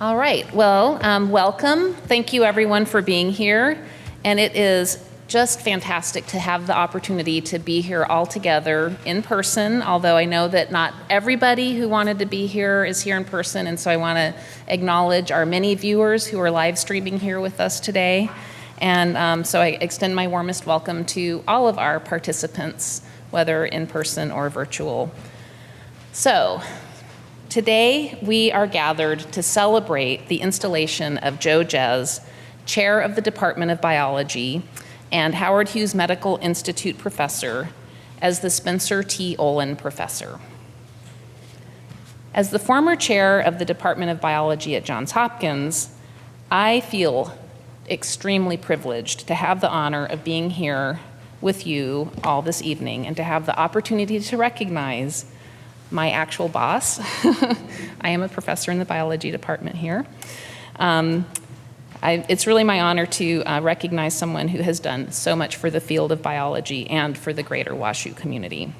All right, well, welcome. Thank you everyone for being here. And it is just fantastic to have the opportunity to be here all together in person, although I know that not everybody who wanted to be here is here in person, and so I want to acknowledge our many viewers who are live streaming here with us today. And so I extend my warmest welcome to all of our participants, whether in person or virtual. So, today we are gathered to celebrate the installation of Joe Jez, Chair of the Department of Biology and Howard Hughes Medical Institute Professor, as the Spencer T. Olin Professor. As the former chair of the Department of Biology at Johns Hopkins, I feel extremely privileged to have the honor of being here with you all this evening and to have the opportunity to recognize my actual boss. I am a professor in the biology department here. It's really my honor to recognize someone who has done so much for the field of biology and for the greater WashU community.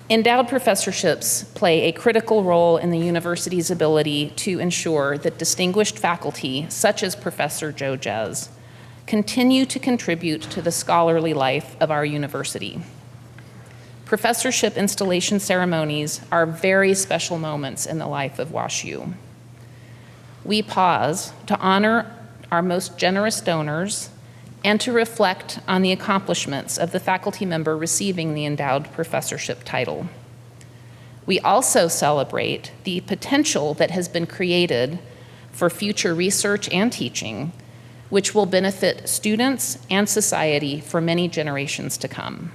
Endowed professorships play a critical role in the university's ability to ensure that distinguished faculty, such as Professor Joe Jez, continue to contribute to the scholarly life of our university. Professorship installation ceremonies are very special moments in the life of WashU. We pause to honor our most generous donors and to reflect on the accomplishments of the faculty member receiving the endowed professorship title. We also celebrate the potential that has been created for future research and teaching, which will benefit students and society for many generations to come.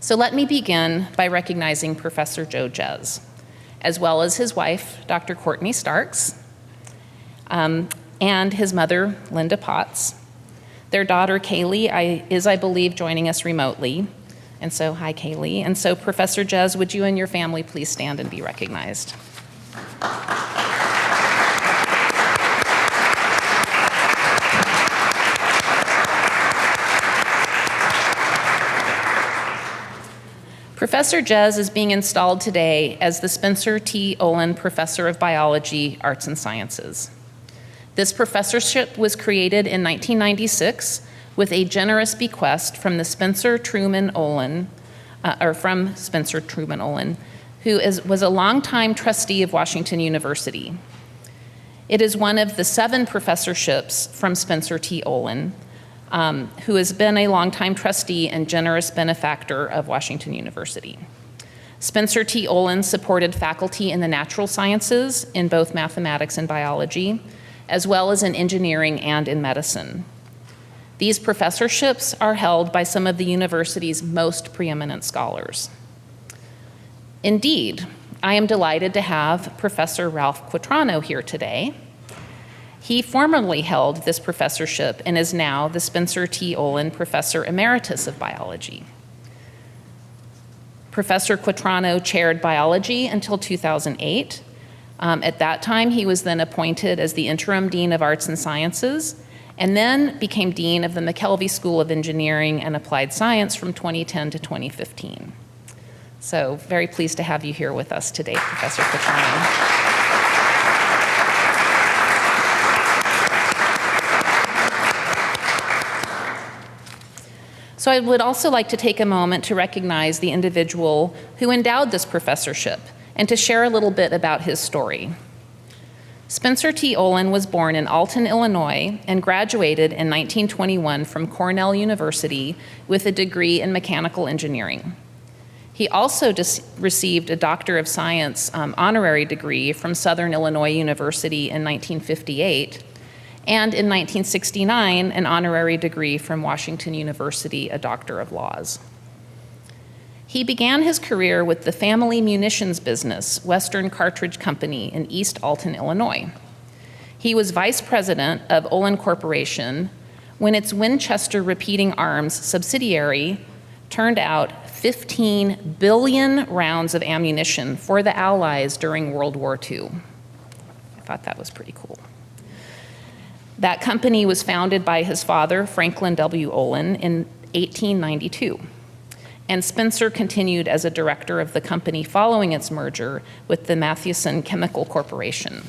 So let me begin by recognizing Professor Joe Jez, as well as his wife, Dr. Courtney Starks, and his mother, Linda Potts. Their daughter, Kaylee, is, I believe, joining us remotely. And so, hi, Kaylee. And so, Professor Jez, would you and your family please stand and be recognized? Professor Jez is being installed today as the Spencer T. Olin Professor of Biology, Arts and Sciences. This professorship was created in 1996 with a generous bequest from the Spencer Truman Olin, who was a longtime trustee of Washington University. It is one of the 7 professorships from Spencer T. Olin, who has been a longtime trustee and generous benefactor of Washington University. Spencer T. Olin supported faculty in the natural sciences in both mathematics and biology, as well as in engineering and in medicine. These professorships are held by some of the university's most preeminent scholars. Indeed, I am delighted to have Professor Ralph Quatrano here today. He formerly held this professorship and is now the Spencer T. Olin Professor Emeritus of Biology. Professor Quatrano chaired biology until 2008. At that time, he was then appointed as the interim Dean of Arts and Sciences, and then became Dean of the McKelvey School of Engineering and Applied Science from 2010 to 2015. So very pleased to have you here with us today, Professor Quatrano. So I would also like to take a moment to recognize the individual who endowed this professorship and to share a little bit about his story. Spencer T. Olin was born in Alton, Illinois, and graduated in 1921 from Cornell University with a degree in mechanical engineering. He also received a Doctor of Science honorary degree from Southern Illinois University in 1958, and in 1969, an honorary degree from Washington University, a Doctor of Laws. He began his career with the family munitions business, Western Cartridge Company in East Alton, Illinois. He was vice president of Olin Corporation when its Winchester Repeating Arms subsidiary turned out 15 billion rounds of ammunition for the Allies during World War II. I thought that was pretty cool. That company was founded by his father, Franklin W. Olin, in 1892. and Spencer continued as a director of the company following its merger with the Mathewson Chemical Corporation.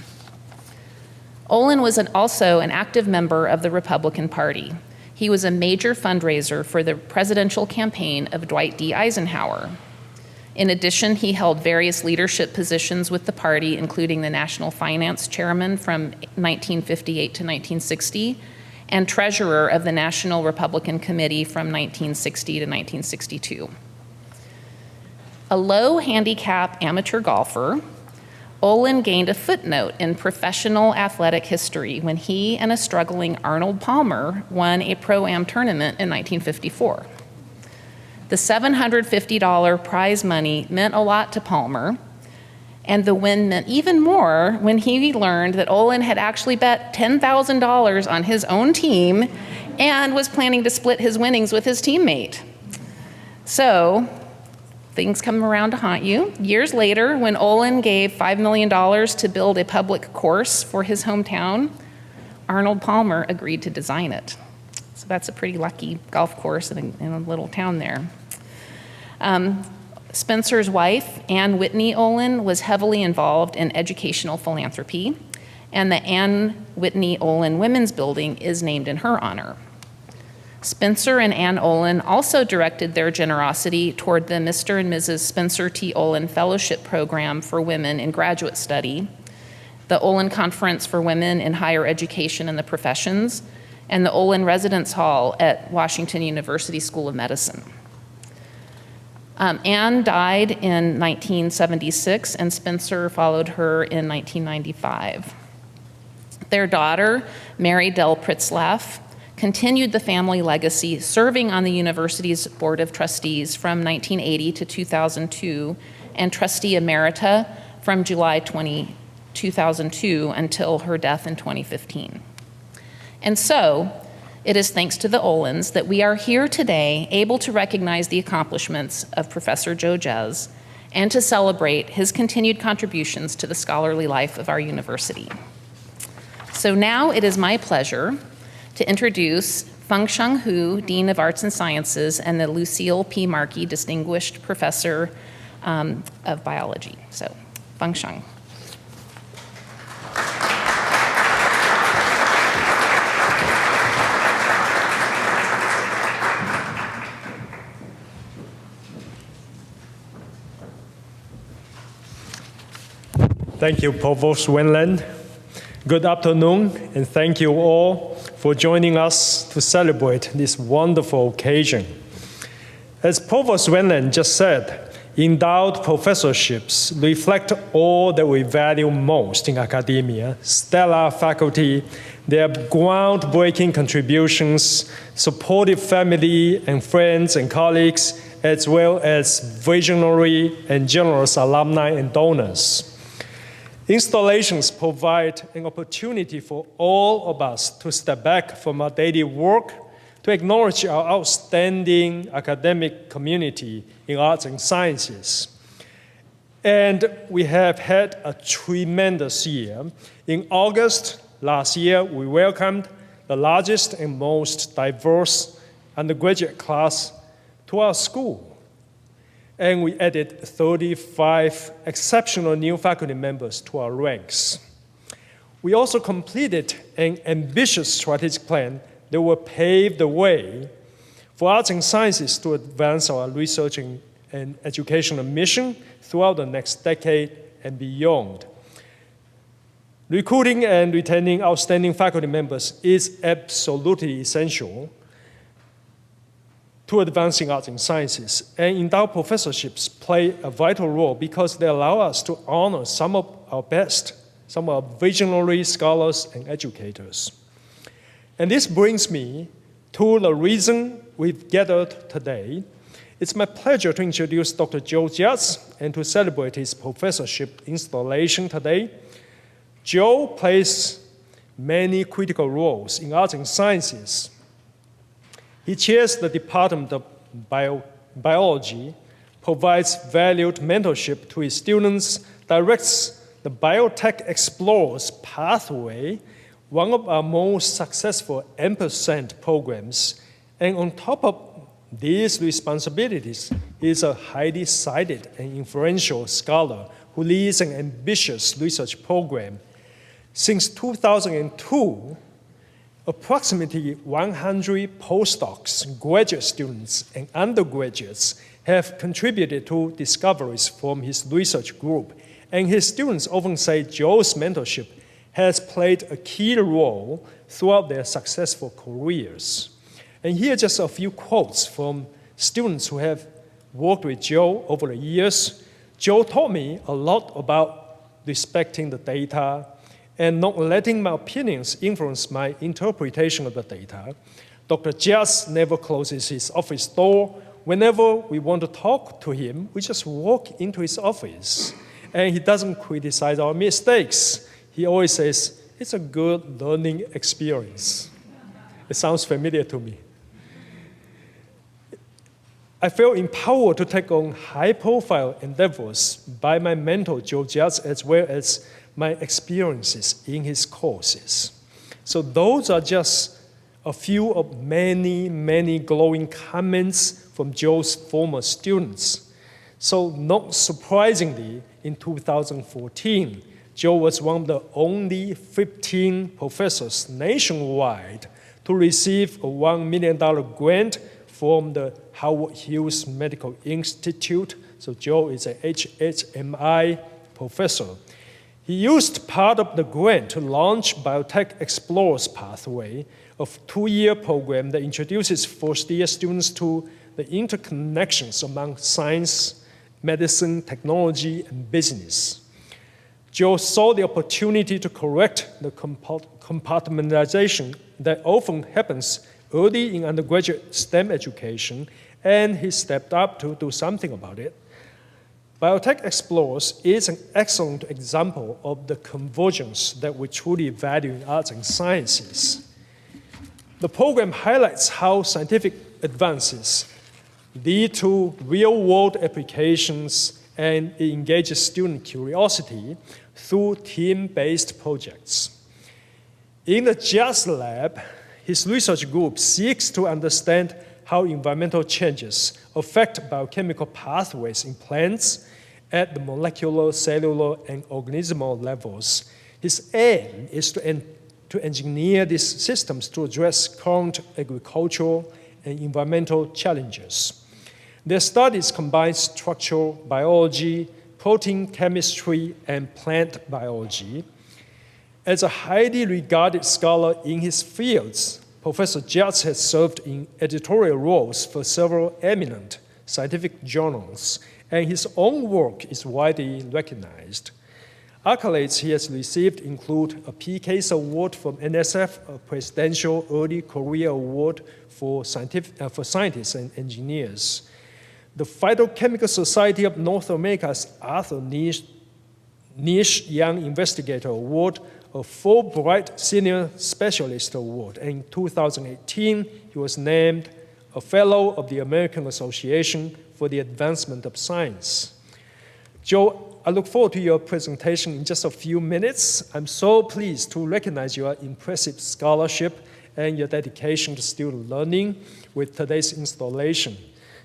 Olin was also an active member of the Republican Party. He was a major fundraiser for the presidential campaign of Dwight D. Eisenhower. In addition, he held various leadership positions with the party, including the National Finance Chairman from 1958 to 1960, and treasurer of the National Republican Committee from 1960 to 1962. A low handicap amateur golfer, Olin gained a footnote in professional athletic history when he and a struggling Arnold Palmer won a Pro-Am tournament in 1954. The $750 prize money meant a lot to Palmer, and the win meant even more when he learned that Olin had actually bet $10,000 on his own team and was planning to split his winnings with his teammate. So, things come around to haunt you. Years later, when Olin gave $5 million to build a public course for his hometown, Arnold Palmer agreed to design it. So that's a pretty lucky golf course in a little town there. Spencer's wife, Ann Whitney Olin, was heavily involved in educational philanthropy, and the Ann Whitney Olin Women's Building is named in her honor. Spencer and Ann Olin also directed their generosity toward the Mr. and Mrs. Spencer T. Olin Fellowship Program for Women in Graduate Study, the Olin Conference for Women in Higher Education and the Professions, and the Olin Residence Hall at Washington University School of Medicine. Anne died in 1976, and Spencer followed her in 1995. Their daughter, Mary Del Pritzlaff, continued the family legacy, serving on the university's Board of Trustees from 1980 to 2002, and trustee emerita from July 2002 until her death in 2015. And so, it is thanks to the Olins that we are here today able to recognize the accomplishments of Professor Joe Jez and to celebrate his continued contributions to the scholarly life of our university. So now it is my pleasure to introduce Feng-Sheng Hu, Dean of Arts and Sciences, and the Lucille P. Markey Distinguished Professor of Biology. So, Feng-Sheng. Thank you, Provost Wenland. Good afternoon, and thank you all for joining us to celebrate this wonderful occasion. As Provost Wenland just said, endowed professorships reflect all that we value most in academia: stellar faculty, their groundbreaking contributions, supportive family and friends and colleagues, as well as visionary and generous alumni and donors. Installations provide an opportunity for all of us to step back from our daily work to acknowledge our outstanding academic community in arts and sciences. And we have had a tremendous year. In August last year, we welcomed the largest and most diverse undergraduate class to our school. And we added 35 exceptional new faculty members to our ranks. We also completed an ambitious strategic plan that will pave the way for arts and sciences to advance our research and educational mission throughout the next decade and beyond. Recruiting and retaining outstanding faculty members is absolutely essential to advancing arts and sciences, and endowed professorships play a vital role because they allow us to honor some of our best, some of our visionary scholars and educators. And this brings me to the reason we've gathered today. It's my pleasure to introduce Dr. Joe Jez and to celebrate his professorship installation today. Joe plays many critical roles in arts and sciences. He chairs the Department of Biology, provides valued mentorship to his students, directs the Biotech Explorers Pathway, one of our most successful ampersand programs, and on top of these responsibilities, He is a highly cited and influential scholar who leads an ambitious research program. Since 2002, approximately 100 postdocs, graduate students, and undergraduates have contributed to discoveries from his research group, and his students often say Joe's mentorship has played a key role throughout their successful careers. And here are just a few quotes from students who have worked with Joe over the years. Joe taught me a lot about respecting the data and not letting my opinions influence my interpretation of the data. Dr. Jazz never closes his office door. Whenever we want to talk to him, we just walk into his office. And he doesn't criticize our mistakes. He always says, it's a good learning experience. It sounds familiar to me. I feel empowered to take on high-profile endeavors by my mentor, Joe Jazz, as well as my experiences in his courses. So those are just a few of many, many glowing comments from Joe's former students. So not surprisingly, in 2014, Joe was one of the only 15 professors nationwide to receive a $1 million grant from the Howard Hughes Medical Institute. So Joe is a HHMI professor. He used part of the grant to launch Biotech Explorers Pathway, a 2-year program that introduces first-year students to the interconnections among science, medicine, technology, and business. Joe saw the opportunity to correct the compartmentalization that often happens early in undergraduate STEM education, and he stepped up to do something about it. Biotech Explorers is an excellent example of the convergence that we truly value in arts and sciences. The program highlights how scientific advances lead to real-world applications, and it engages student curiosity through team-based projects. In the Jazz Lab, his research group seeks to understand how environmental changes affect biochemical pathways in plants at the molecular, cellular, and organismal levels. His aim is to engineer these systems to address current agricultural and environmental challenges. Their studies combine structural biology, protein chemistry, and plant biology. As a highly regarded scholar in his fields, Professor Jazz has served in editorial roles for several eminent scientific journals, and his own work is widely recognized. Accolades he has received include a PK's Award from NSF, a Presidential Early Career Award for scientists and engineers, the Phytochemical Society of North America's Arthur Niche Young Investigator Award, a Fulbright Senior Specialist Award. And in 2018, he was named a Fellow of the American Association for the Advancement of Science. Joe, I look forward to your presentation in just a few minutes. I'm so pleased to recognize your impressive scholarship and your dedication to student learning with today's installation.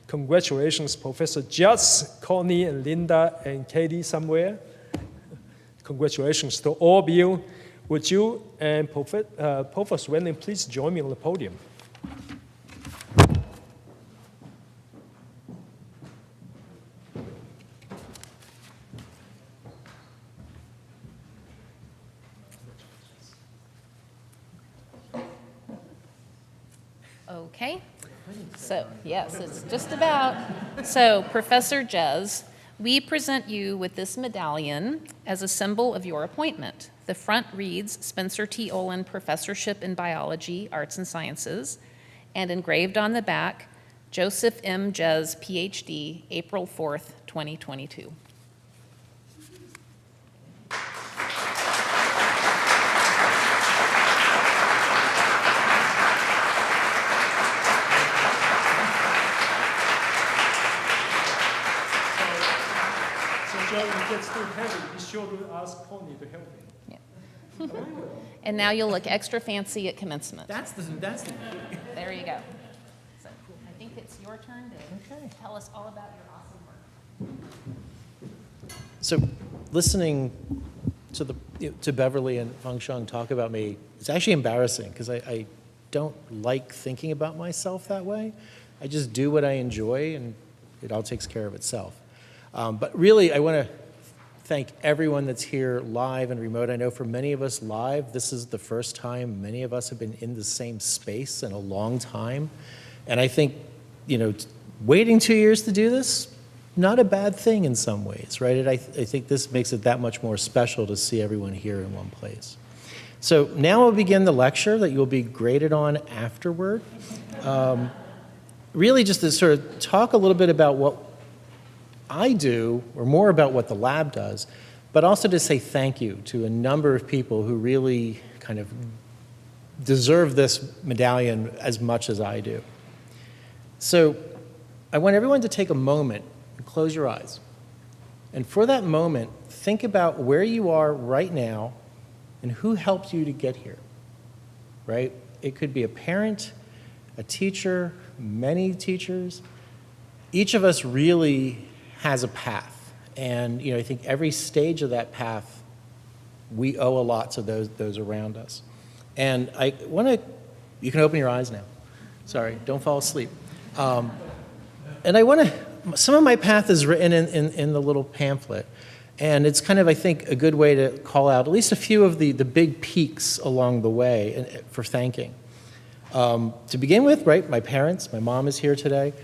Congratulations, Professor Jazz, Connie, and Linda, and Katie somewhere. Congratulations to all of you. Would you and Professor Wenlin please join me on the podium? Okay. So, yes, it's just about. So, Professor Jez, we present you with this medallion as a symbol of your appointment. The front reads Spencer T. Olin Professorship in Biology, Arts and Sciences, and engraved on the back, Joseph M. Jez, PhD, April 4th, 2022. If it gets too heavy, be sure to ask Connie to help me. Yeah. And now you'll look extra fancy at commencement. That's the There you go. So I think it's your turn to tell us all about your awesome work. So listening to Beverly and Feng Sheng talk about me, it's actually embarrassing because I don't like thinking about myself that way. I just do what I enjoy and it all takes care of itself. But really, I want to thank everyone that's here live and remote. I know for many of us live, this is the first time many of us have been in the same space in a long time. And I think, waiting 2 years to do this, not a bad thing in some ways, right? I think this makes it that much more special to see everyone here in one place. So now we'll begin the lecture that you'll be graded on afterward. Really just to sort of talk a little bit about what I do, or more about what the lab does, but also to say thank you to a number of people who really kind of deserve this medallion as much as I do. So I want everyone to take a moment and close your eyes. And for that moment, think about where you are right now and who helped you to get here, right? It could be a parent, a teacher, many teachers. Each of us really has a path. And I think every stage of that path, we owe a lot to those around us. And I want to, you can open your eyes now. Sorry, don't fall asleep. And I want to, some of my path is written in the little pamphlet. And it's kind of, I think, a good way to call out at least a few of the big peaks along the way for thanking. To begin with, right, my parents, my mom is here today.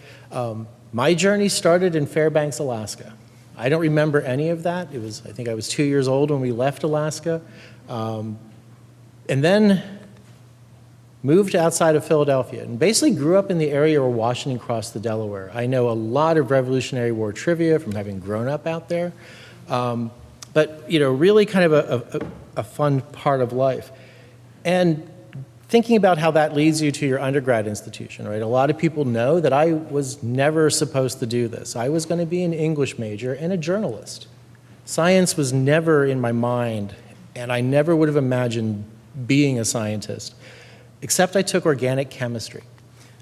My journey started in Fairbanks, Alaska. I don't remember any of that. I think I was 2 years old when we left Alaska. And then moved outside of Philadelphia and basically grew up in the area where Washington crossed the Delaware. I know a lot of Revolutionary War trivia from having grown up out there. But, really kind of a fun part of life. And thinking about how that leads you to your undergrad institution, right? A lot of people know that I was never supposed to do this. I was going to be an English major and a journalist. Science was never in my mind, and I never would have imagined being a scientist, except I took organic chemistry.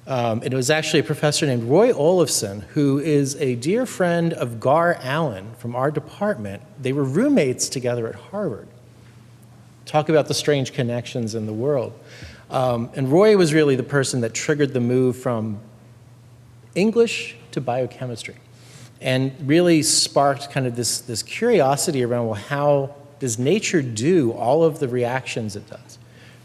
It was actually a professor named Roy Olafson, who is a dear friend of Gar Allen from our department. They were roommates together at Harvard. Talk about the strange connections in the world. And Roy was really the person that triggered the move from English to biochemistry and really sparked kind of this curiosity around, well, how does nature do all of the reactions it does?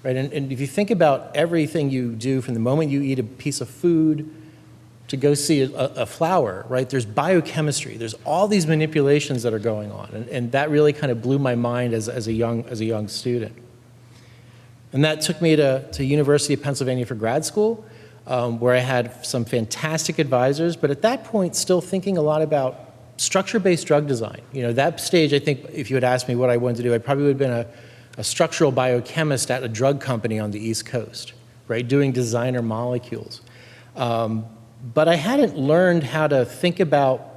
Right? And if you think about everything you do from the moment you eat a piece of food to go see a flower, right? There's biochemistry. There's all these manipulations that are going on. And that really kind of blew my mind as a young student. And that took me to University of Pennsylvania for grad school, where I had some fantastic advisors, but at that point still thinking a lot about structure-based drug design. That stage, I think, if you had asked me what I wanted to do, I probably would have been a structural biochemist at a drug company on the East Coast, right, doing designer molecules. But I hadn't learned how to think about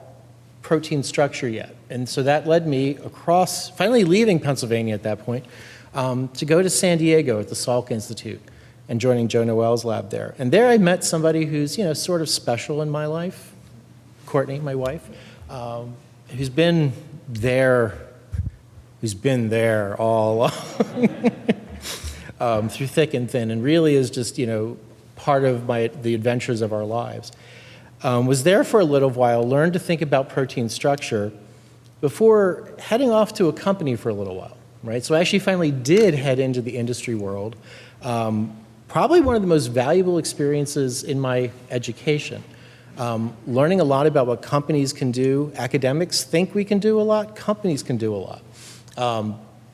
protein structure yet. And so that led me across, finally leaving Pennsylvania at that point, to go to San Diego at the Salk Institute and joining Joe Noel's lab there. And there I met somebody who's, sort of special in my life, Courtney, my wife, who's been there all along through thick and thin, and really is just, part of the adventures of our lives. Was there for a little while, learned to think about protein structure before heading off to a company for a little while, right? So I actually finally did head into the industry world. Probably one of the most valuable experiences in my education. Learning a lot about what companies can do. Academics think we can do a lot. Companies can do a lot.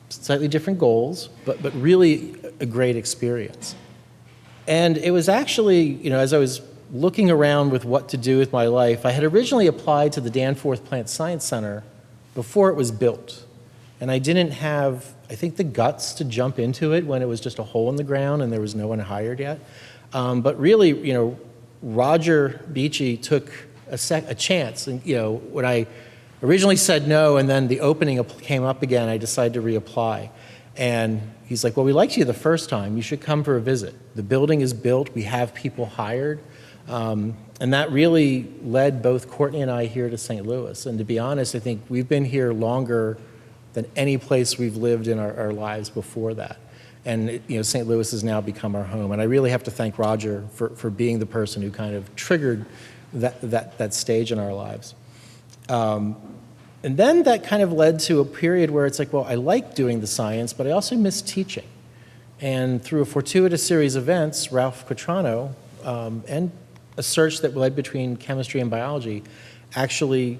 Slightly different goals, but really a great experience. And it was actually, as I was looking around with what to do with my life, I had originally applied to the Danforth Plant Science Center before it was built. And I didn't have, I think, the guts to jump into it when it was just a hole in the ground and there was no one hired yet. But really, Roger Beachy took a chance. And, when I originally said no and then the opening came up again, I decided to reapply. And he's like, well, we liked you the first time. You should come for a visit. The building is built. We have people hired. And And that really led both Courtney and I here to St. Louis. And to be honest, I think we've been here longer than any place we've lived in our lives before that. And St. Louis has now become our home. And I really have to thank Roger for being the person who kind of triggered that stage in our lives. And then that kind of led to a period where it's like, well, I like doing the science, but I also miss teaching. And through a fortuitous series of events, Ralph Quatrano, and a search that led between chemistry and biology, actually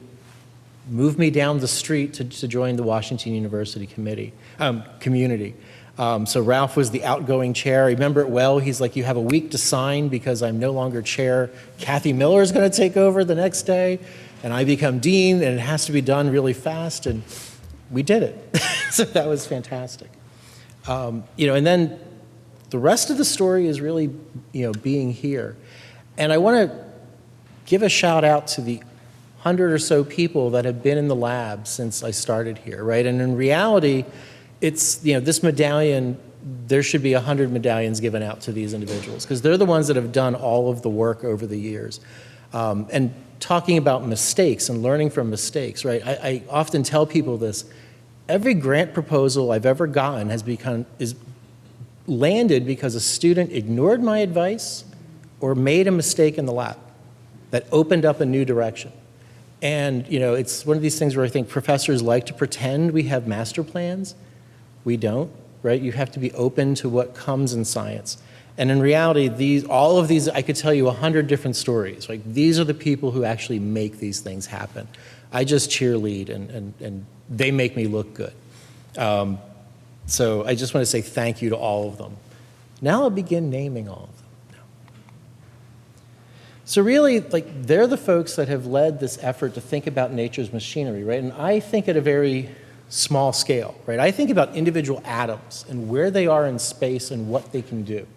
moved me down the street to join the Washington University community. So Ralph was the outgoing chair. I remember it well. He's like, you have a week to sign because I'm no longer chair. Kathy Miller is going to take over the next day, and I become dean, and it has to be done really fast, and we did it. So that was fantastic. And then the rest of the story is really, being here. And I want to give a shout out to the 100 or so people that have been in the lab since I started here, right? And in reality, it's, this medallion, there should be 100 medallions given out to these individuals because they're the ones that have done all of the work over the years. And talking about mistakes and learning from mistakes, right? I often tell people this. Every grant proposal I've ever gotten is landed because a student ignored my advice or made a mistake in the lab that opened up a new direction. And it's one of these things where I think professors like to pretend we have master plans. We don't, right? You have to be open to what comes in science. And in reality, all of these, I could tell you 100 different stories. Like these are the people who actually make these things happen. I just cheerlead and they make me look good. So I just want to say thank you to all of them. Now I'll begin naming all of them. So really, they're the folks that have led this effort to think about nature's machinery, right? And I think at a very small scale, right? I think about individual atoms and where they are in space and what they can do.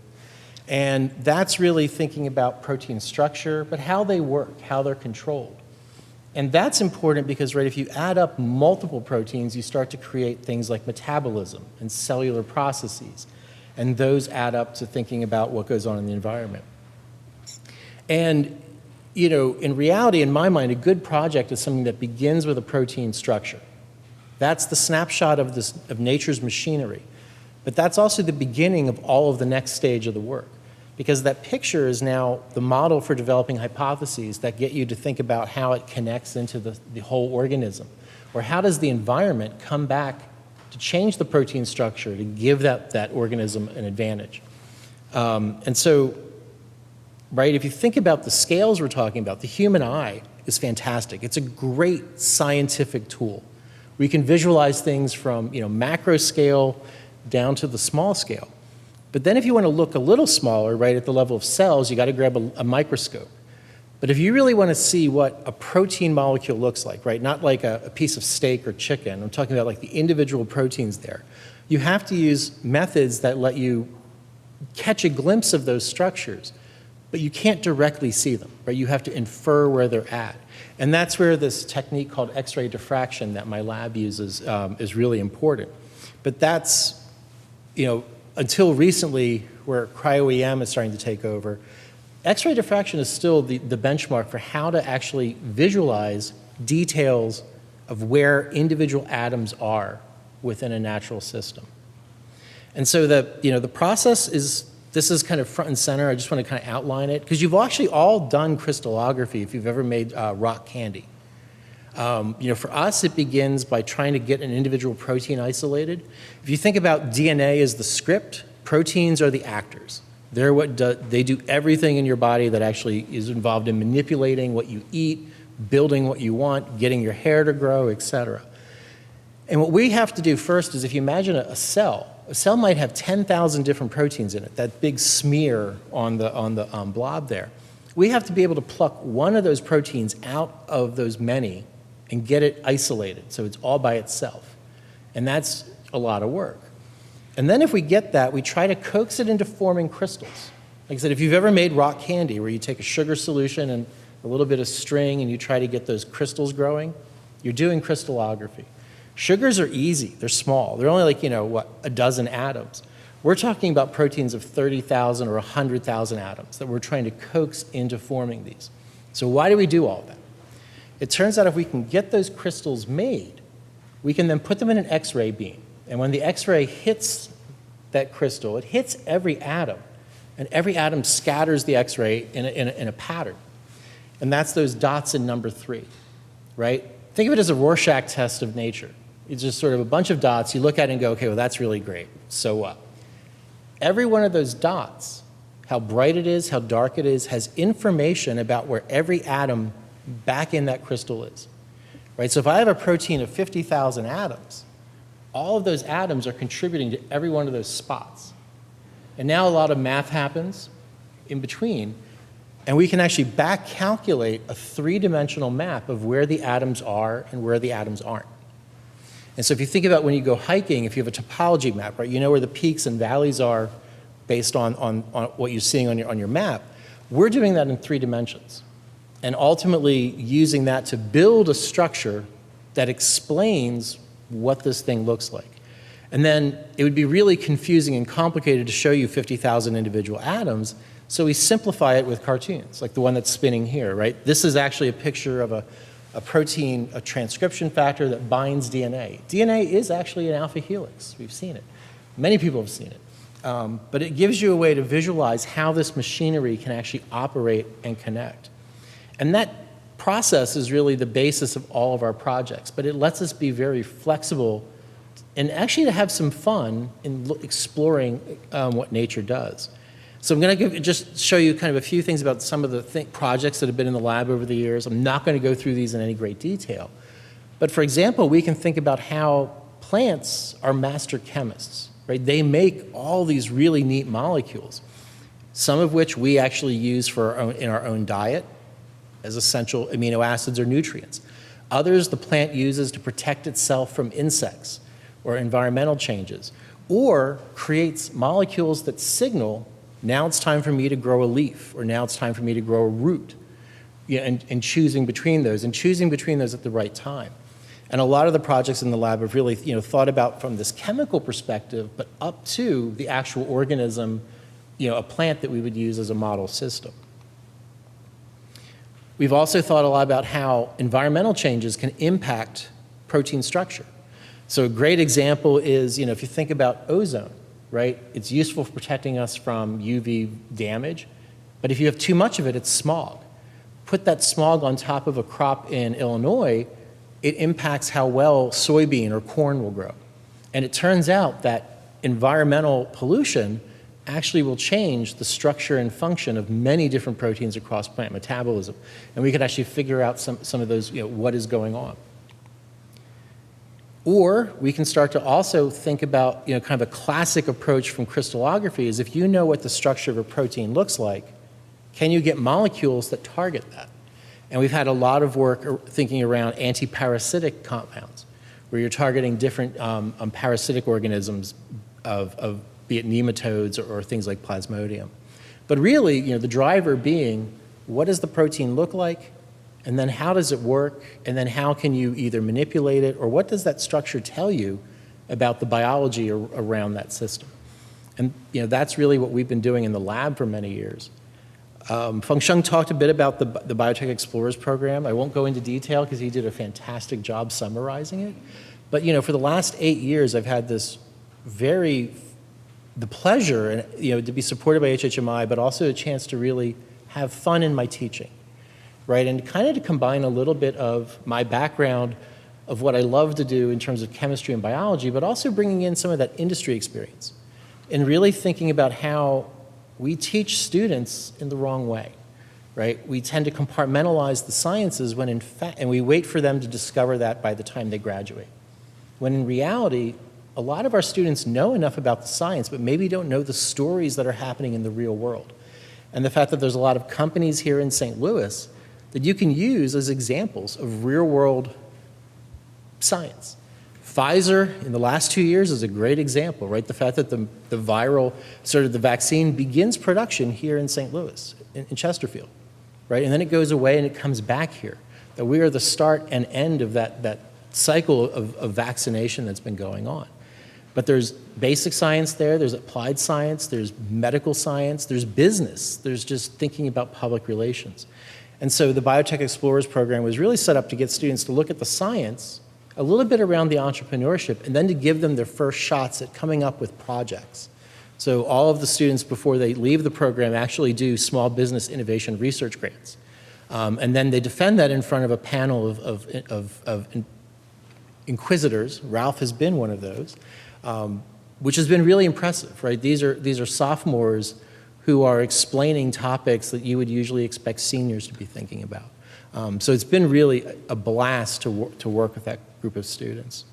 And that's really thinking about protein structure, but how they work, how they're controlled. And that's important because, right, if you add up multiple proteins, you start to create things like metabolism and cellular processes. And those add up to thinking about what goes on in the environment. And, in reality, in my mind, a good project is something that begins with a protein structure. That's the snapshot of nature's machinery. But that's also the beginning of all of the next stage of the work. Because that picture is now the model for developing hypotheses that get you to think about how it connects into the whole organism. Or how does the environment come back to change the protein structure to give that organism an advantage. And so, right, if you think about the scales we're talking about, the human eye is fantastic. It's a great scientific tool. We can visualize things from macro scale down to the small scale. But then if you want to look a little smaller, right, at the level of cells, you got to grab a microscope. But if you really want to see what a protein molecule looks like, right, not like a piece of steak or chicken, I'm talking about like the individual proteins there, you have to use methods that let you catch a glimpse of those structures, but you can't directly see them, right? You have to infer where they're at. And that's where this technique called Xray diffraction that my lab uses is really important. But that's, until recently, where cryo-EM is starting to take over, X-ray diffraction is still the benchmark for how to actually visualize details of where individual atoms are within a natural system. And so the process this is kind of front and center. I just want to kind of outline it, because you've actually all done crystallography if you've ever made rock candy. For us, it begins by trying to get an individual protein isolated. If you think about DNA as the script, proteins are the actors. They're they do everything in your body that actually is involved in manipulating what you eat, building what you want, getting your hair to grow, etc. And what we have to do first is, if you imagine a cell might have 10,000 different proteins in it, that big smear on the blob there. We have to be able to pluck one of those proteins out of those many and get it isolated so it's all by itself. And that's a lot of work. And then if we get that, we try to coax it into forming crystals. Like I said, if you've ever made rock candy, where you take a sugar solution and a little bit of string and you try to get those crystals growing, you're doing crystallography. Sugars are easy. They're small. They're only like, a dozen atoms. We're talking about proteins of 30,000 or 100,000 atoms that we're trying to coax into forming these. So why do we do all that? It turns out if we can get those crystals made, we can then put them in an X-ray beam. And when the X-ray hits that crystal, it hits every atom, and every atom scatters the X-ray in a pattern. And that's those dots in number 3, right? Think of it as a Rorschach test of nature. It's just sort of a bunch of dots. You look at it and go, okay, well, that's really great. So what? Every one of those dots, how bright it is, how dark it is, has information about where every atom back in that crystal is, right? So if I have a protein of 50,000 atoms, all of those atoms are contributing to every one of those spots. And now a lot of math happens in between, and we can actually back calculate a 3-dimensional map of where the atoms are and where the atoms aren't. And so if you think about when you go hiking, if you have a topology map, right, you know where the peaks and valleys are based on what you're seeing on your map. We're doing that in 3 dimensions, and ultimately using that to build a structure that explains what this thing looks like. And then it would be really confusing and complicated to show you 50,000 individual atoms, so we simplify it with cartoons, like the one that's spinning here, right? This is actually a picture of a protein, a transcription factor that binds DNA. DNA is actually an alpha helix. We've seen it. Many people have seen it. But it gives you a way to visualize how this machinery can actually operate and connect. And that process is really the basis of all of our projects, but it lets us be very flexible and actually to have some fun in exploring what nature does. So I'm going to just show you kind of a few things about some of the projects that have been in the lab over the years. I'm not going to go through these in any great detail. But for example, we can think about how plants are master chemists, right? They make all these really neat molecules, some of which we actually use in our own diet as essential amino acids or nutrients. Others the plant uses to protect itself from insects or environmental changes, or creates molecules that signal, now it's time for me to grow a leaf, or now it's time for me to grow a root, and choosing between those, and choosing between those at the right time. And a lot of the projects in the lab have really thought about from this chemical perspective, but up to the actual organism, a plant that we would use as a model system. We've also thought a lot about how environmental changes can impact protein structure. So a great example is, if you think about ozone, right? It's useful for protecting us from UV damage, but if you have too much of it, it's smog. Put that smog on top of a crop in Illinois, it impacts how well soybean or corn will grow. And it turns out that environmental pollution actually will change the structure and function of many different proteins across plant metabolism. And we could actually figure out some of those, what is going on. Or we can start to also think about, kind of a classic approach from crystallography is if you know what the structure of a protein looks like, can you get molecules that target that? And we've had a lot of work thinking around antiparasitic compounds, where you're targeting different parasitic organisms of be it nematodes or things like Plasmodium. But really, the driver being, what does the protein look like? And then how does it work? And then how can you either manipulate it, or what does that structure tell you about the biology around that system? And that's really what we've been doing in the lab for many years. Fengsheng talked a bit about the Biotech Explorers program. I won't go into detail because he did a fantastic job summarizing it. But for the last 8 years, I've had this the pleasure and to be supported by HHMI, but also a chance to really have fun in my teaching, right? And kind of to combine a little bit of my background of what I love to do in terms of chemistry and biology, but also bringing in some of that industry experience and really thinking about how we teach students in the wrong way, right? We tend to compartmentalize the sciences when in fact, and we wait for them to discover that by the time they graduate. When in reality, a lot of our students know enough about the science, but maybe don't know the stories that are happening in the real world. And the fact that there's a lot of companies here in St. Louis that you can use as examples of real-world science. Pfizer, in the last 2 years, is a great example, right? The fact that the vaccine begins production here in St. Louis, in Chesterfield, right? And then it goes away and it comes back here. That we are the start and end of that cycle of vaccination that's been going on. But there's basic science there's applied science, there's medical science, there's business, there's just thinking about public relations. And so the Biotech Explorers program was really set up to get students to look at the science, a little bit around the entrepreneurship, and then to give them their first shots at coming up with projects. So all of the students, before they leave the program, actually do small business innovation research grants. And then they defend that in front of a panel of inquisitors. Ralph has been one of those, which has been really impressive, right? These are sophomores who are explaining topics that you would usually expect seniors to be thinking about. So it's been really a blast to work with that group of students.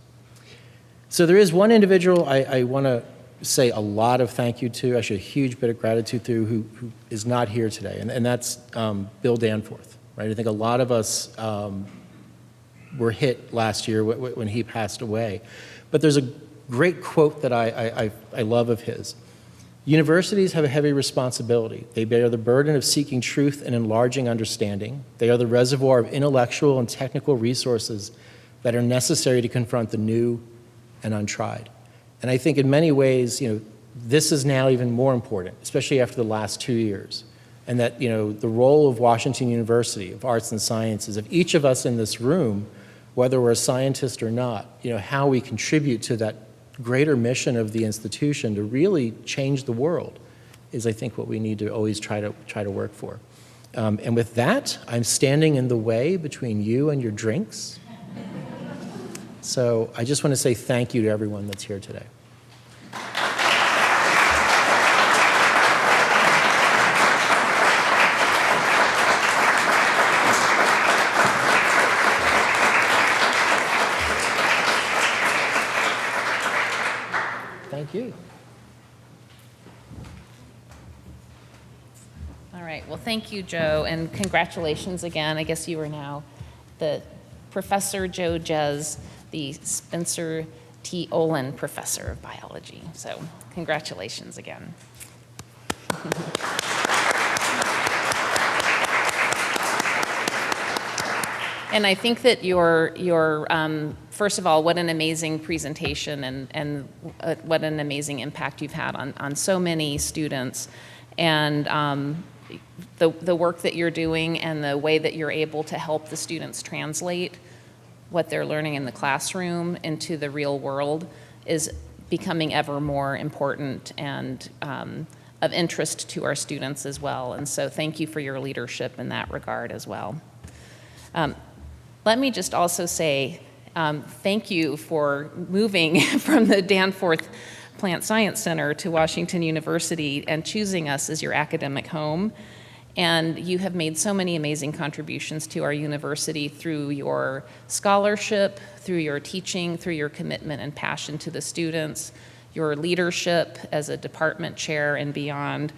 So there is one individual I want to say a lot of thank you to, actually a huge bit of gratitude to, who is not here today, and that's Bill Danforth, right? I think a lot of us were hit last year when he passed away. But there's a great quote that I love of his. Universities have a heavy responsibility. They bear the burden of seeking truth and enlarging understanding. They are the reservoir of intellectual and technical resources that are necessary to confront the new and untried. And I think in many ways, this is now even more important, especially after the last 2 years. And that, the role of Washington University, of arts and sciences, of each of us in this room, whether we're a scientist or not, how we contribute to that greater mission of the institution to really change the world is, I think, what we need to always try to work for. And with that, I'm standing in the way between you and your drinks. So I just want to say thank you to everyone that's here today. Thank you. All right, well, thank you, Joe, and congratulations again. I guess you are now the Professor Joe Jez, the Spencer T. Olin Professor of Biology. So congratulations again. And I think that your first of all, what an amazing presentation and what an amazing impact you've had on so many students. And the work that you're doing and the way that you're able to help the students translate what they're learning in the classroom into the real world is becoming ever more important and of interest to our students as well. And so thank you for your leadership in that regard as well. Let me just also say thank you for moving from the Danforth Plant Science Center to Washington University and choosing us as your academic home. And you have made so many amazing contributions to our university through your scholarship, through your teaching, through your commitment and passion to the students, your leadership as a department chair and beyond.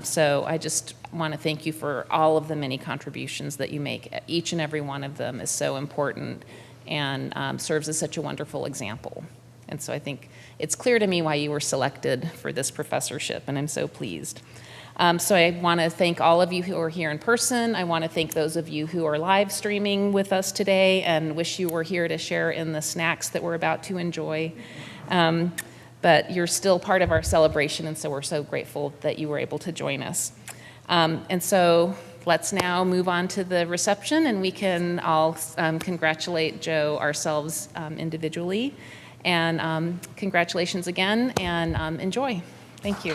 So I just want to thank you for all of the many contributions that you make. Each and every one of them is so important and serves as such a wonderful example. And so I think it's clear to me why you were selected for this professorship, and I'm so pleased. So I want to thank all of you who are here in person. I want to thank those of you who are live streaming with us today and wish you were here to share in the snacks that we're about to enjoy. But you're still part of our celebration, and so we're so grateful that you were able to join us. And so let's now move on to the reception, and we can all congratulate Joe ourselves individually. And congratulations again, and enjoy. Thank you.